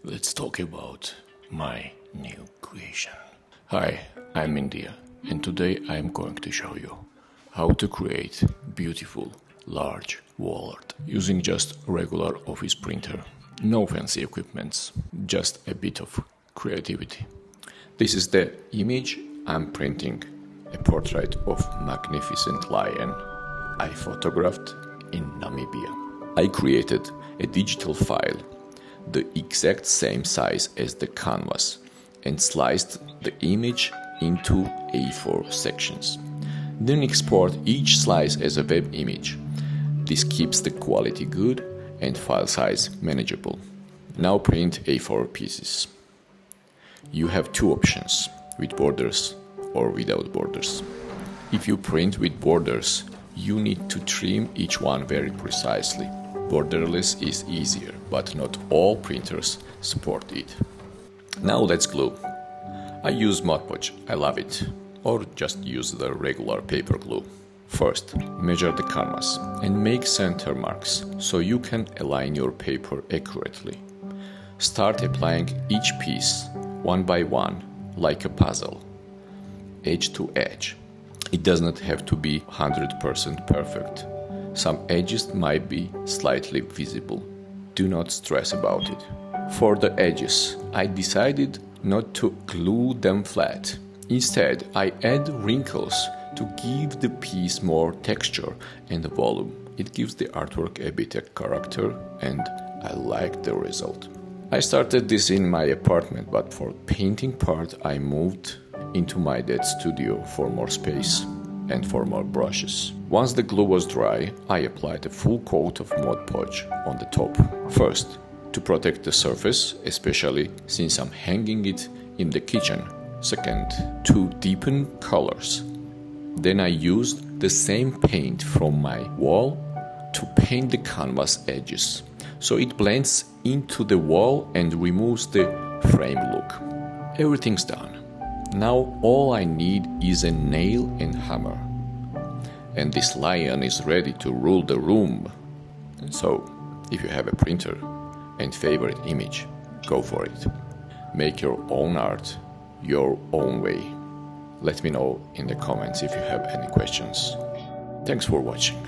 Let's talk about my new creation. Hi, I'm Mindia, and today I'm going to show you how to create beautiful large wall art using just regular office printer. No fancy equipments, just a bit of creativity. This is the image I'm printing, a portrait of magnificent lion I photographed in Namibia. I created a digital file the exact same size as the canvas and sliced the image into A4 sections. Then export each slice as a web image. This keeps the quality good and file size manageable. Now print A4 pieces. You have two options, with borders or without borders. If you print with borders, you need to trim each one very precisely. Borderless is easier, but not all printers support it. Now let's glue. I use Mod Podge, I love it, or just use the regular paper glue. First, measure the canvas and make center marks so you can align your paper accurately. Start applying each piece one by one like a puzzle, edge to edge. It does not have to be 100% perfect. Some edges might be slightly visible. Do not stress about it. For the edges, I decided not to glue them flat. Instead, I add wrinkles to give the piece more texture and volume. It gives the artwork a bit of character, and I like the result. I started this in my apartment, but for painting part I moved into my dad's studio for more space and for more brushes. Once the glue was dry, I applied a full coat of Mod Podge on the top. First, to protect the surface, especially since I'm hanging it in the kitchen. Second, to deepen colors. Then I used the same paint from my wall to paint the canvas edges, so it blends into the wall and removes the frame look. Everything's done. Now all I need is a nail and hammer. And this lion is ready to rule the room. So, if you have a printer and favorite image, go for it. Make your own art, your own way. Let me know in the comments if you have any questions. Thanks for watching.